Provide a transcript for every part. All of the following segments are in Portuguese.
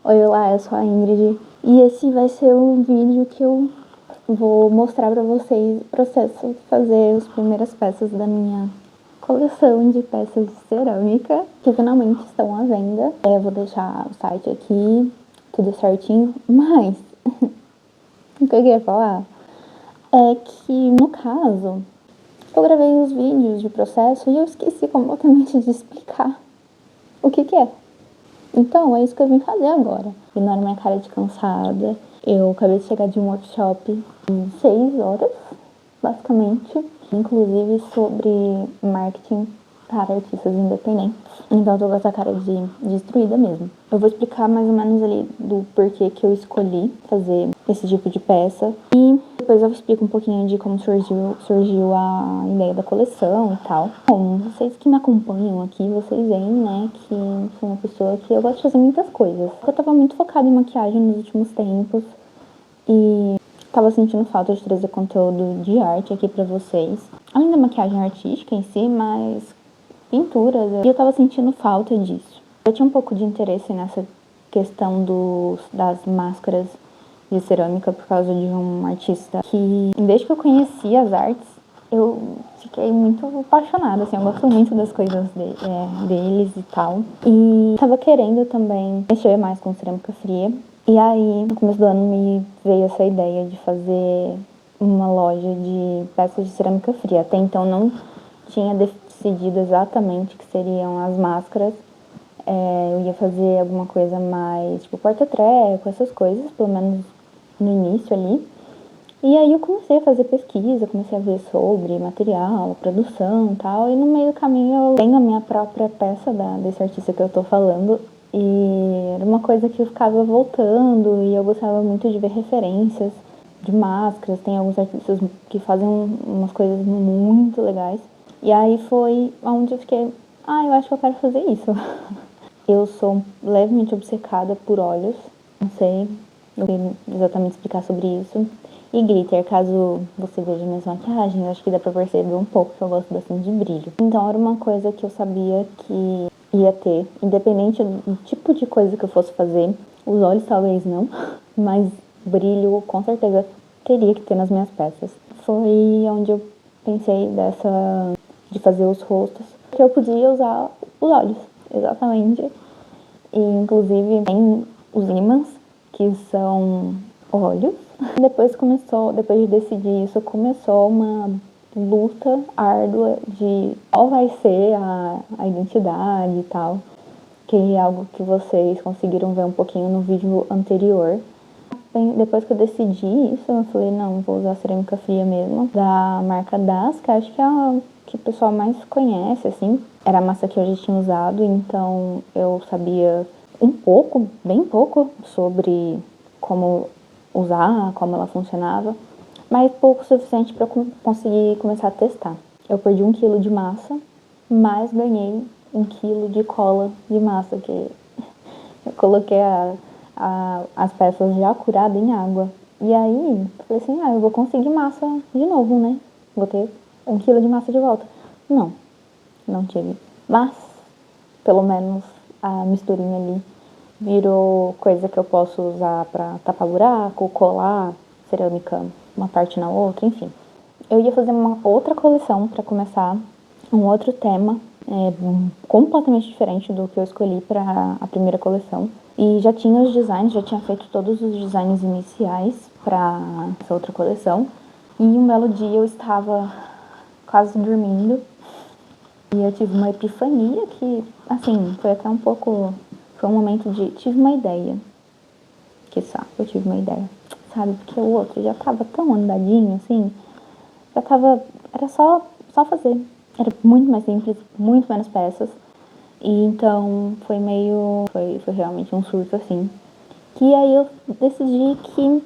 Oi, olá, eu sou a Ingrid e esse vai ser um vídeo que eu vou mostrar pra vocês o processo de fazer as primeiras peças da minha coleção de peças de cerâmica que finalmente estão à venda. Eu vou deixar o site aqui, tudo certinho, mas o que eu queria falar é que, no caso, eu gravei os vídeos de processo e eu esqueci completamente de explicar o que é. Então, é isso que eu vim fazer agora. Ignora minha cara de cansada. Eu acabei de chegar de um workshop de 6 horas, basicamente. Inclusive sobre marketing para artistas independentes. Então, eu tô com essa cara de destruída mesmo. Eu vou explicar mais ou menos ali do porquê que eu escolhi fazer esse tipo de peça. E depois eu explico um pouquinho de como surgiu a ideia da coleção e tal. Bom, vocês que me acompanham aqui, vocês veem, né, que sou uma pessoa que eu gosto de fazer muitas coisas. Eu tava muito focada em maquiagem nos últimos tempos e tava sentindo falta de trazer conteúdo de arte aqui pra vocês. Além da maquiagem artística em si, mas pinturas, e eu tava sentindo falta disso. Eu tinha um pouco de interesse nessa questão das máscaras de cerâmica por causa de um artista que, desde que eu conheci as artes, eu fiquei muito apaixonada, assim, eu gosto muito das coisas deles e tal. E tava querendo também mexer mais com cerâmica fria. E aí, no começo do ano, me veio essa ideia de fazer uma loja de peças de cerâmica fria. Até então, não tinha decidido exatamente o que seriam as máscaras. Eu ia fazer alguma coisa mais, tipo, porta-treco, essas coisas, pelo menos no início ali. E aí eu comecei a fazer pesquisa, comecei a ver sobre material, produção e tal, e no meio do caminho eu tenho a minha própria peça desse artista que eu tô falando, e era uma coisa que eu ficava voltando, e eu gostava muito de ver referências de máscaras, tem alguns artistas que fazem umas coisas muito legais. E aí foi onde eu fiquei, eu acho que eu quero fazer isso. Eu sou levemente obcecada por olhos, não sei exatamente explicar sobre isso. E glitter, caso você veja minhas maquiagens, acho que dá pra perceber um pouco que eu gosto bastante de brilho. Então era uma coisa que eu sabia que ia ter, independente do tipo de coisa que eu fosse fazer. Os olhos talvez não, mas brilho com certeza teria que ter nas minhas peças. Foi onde eu pensei de fazer os rostos, que eu podia usar os olhos, exatamente. E inclusive tem os ímãs, que são olhos. Depois de decidir isso, começou uma luta árdua de qual vai ser a identidade e tal, que é algo que vocês conseguiram ver um pouquinho no vídeo anterior. Depois que eu decidi isso, eu falei, não, vou usar cerâmica fria mesmo, da marca Das, que acho que é a que o pessoal mais conhece, assim. Era a massa que eu já tinha usado, então eu sabia um pouco, bem pouco, sobre como usar, como ela funcionava, mas pouco o suficiente para eu conseguir começar a testar. Eu perdi 1 quilo de massa, mas ganhei 1 quilo de cola de massa, que eu coloquei as peças já curadas em água. E aí, falei assim, eu vou conseguir massa de novo, né? Vou ter 1 quilo de massa de volta. Não, não tive. Mas, pelo menos, a misturinha ali virou coisa que eu posso usar pra tapar buraco, colar cerâmica uma parte na outra, enfim. Eu ia fazer uma outra coleção para começar, um outro tema, completamente diferente do que eu escolhi para a primeira coleção. E já tinha os designs, já tinha feito todos os designs iniciais para essa outra coleção. E um belo dia eu estava quase dormindo e eu tive uma epifania que, assim, foi até um pouco... Foi um momento de... Tive uma ideia. Que saco, eu tive uma ideia. Sabe, porque o outro já tava tão andadinho, assim. Já tava... Era só fazer. Era muito mais simples, muito menos peças. E então foi meio... Foi realmente um surto, assim. Que aí eu decidi que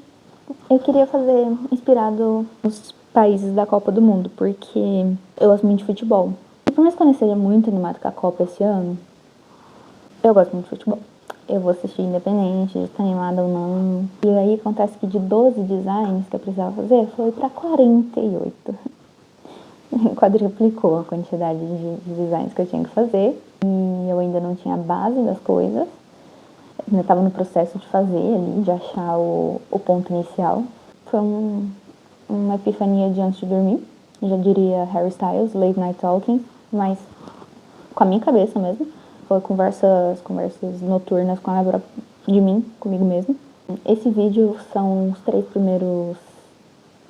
eu queria fazer inspirado nos países da Copa do Mundo, porque eu gosto muito de futebol. E por mais que eu não seja muito animada com a Copa esse ano, eu gosto muito de futebol. Eu vou assistir independente de estar animada ou não. E aí acontece que de 12 designs que eu precisava fazer, foi pra 48. Quadruplicou a quantidade de designs que eu tinha que fazer. E eu ainda não tinha a base das coisas. ainda estava no processo de fazer ali, de achar o ponto inicial. Foi uma epifania de antes de dormir, já diria Harry Styles, Late Night Talking, mas com a minha cabeça mesmo. Foi conversas noturnas de mim, comigo mesmo. Esse vídeo são os 3 primeiros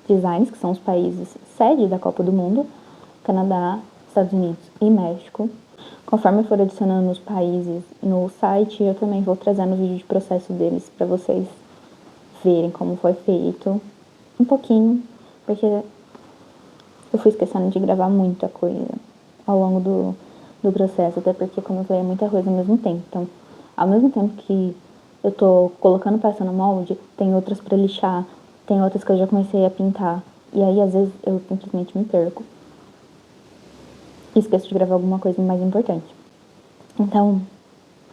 designs, que são os países sede da Copa do Mundo: Canadá, Estados Unidos e México. Conforme eu for adicionando os países no site, eu também vou trazendo o vídeo de processo deles para vocês verem como foi feito. Um pouquinho, porque eu fui esquecendo de gravar muita coisa ao longo do processo, até porque, como eu falei, é muita coisa ao mesmo tempo. Então, ao mesmo tempo que eu tô colocando peça no molde, tem outras pra lixar, tem outras que eu já comecei a pintar. E aí, às vezes, eu simplesmente me perco e esqueço de gravar alguma coisa mais importante. Então,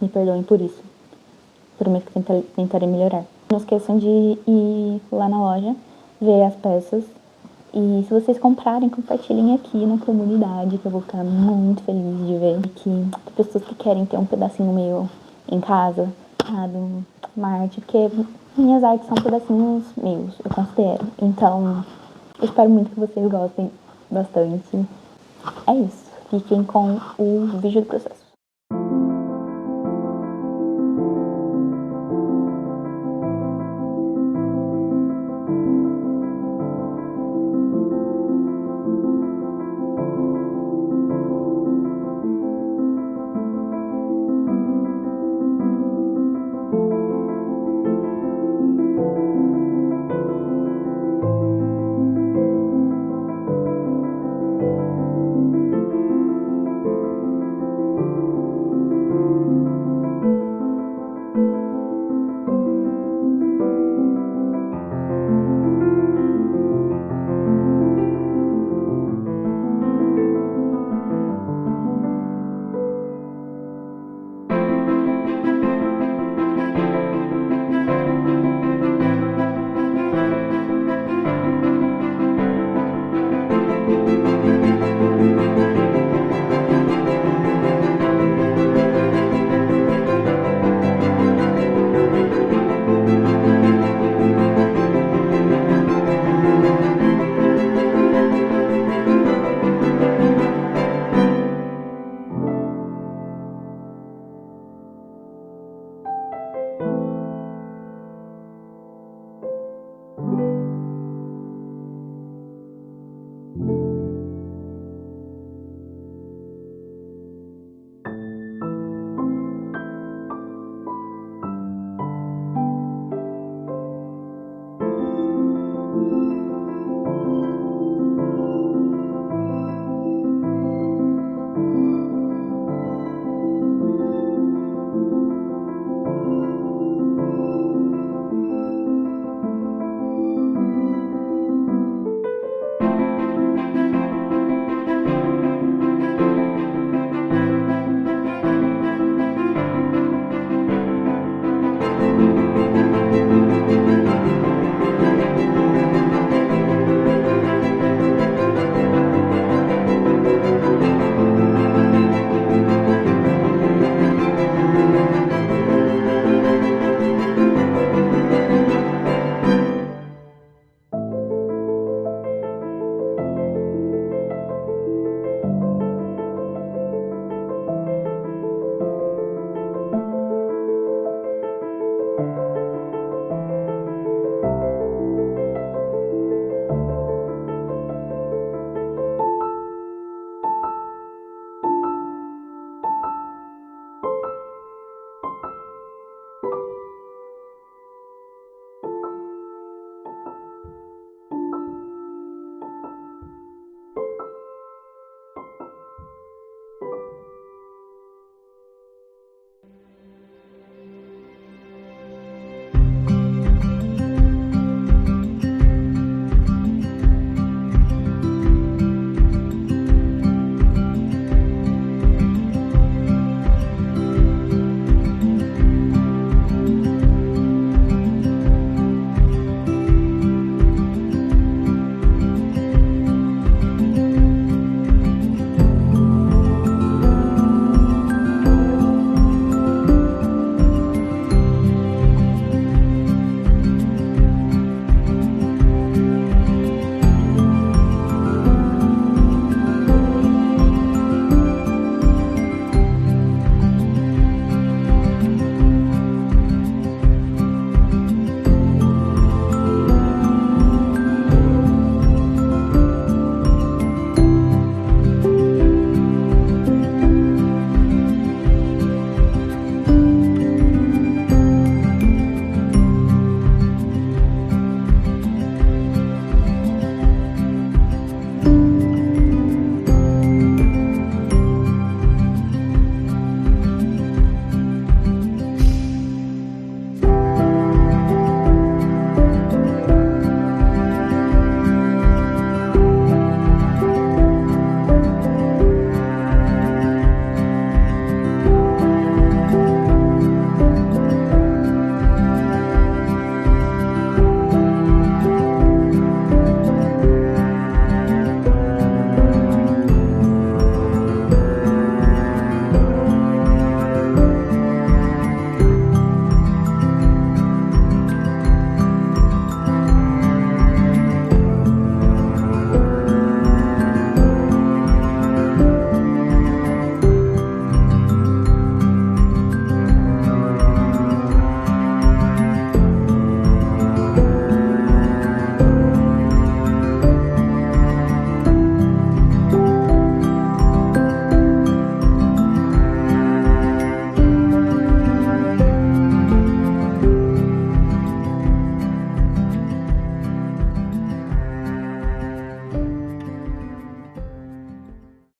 me perdoem por isso. Prometo que tentarei melhorar. Não esqueçam de ir lá na loja, ver as peças. E se vocês comprarem, compartilhem aqui na comunidade, que eu vou ficar muito feliz de ver que tem pessoas que querem ter um pedacinho meu em casa, uma arte, porque minhas artes são pedacinhos meus, eu considero. Então, eu espero muito que vocês gostem bastante. É isso. Fiquem com o vídeo do processo.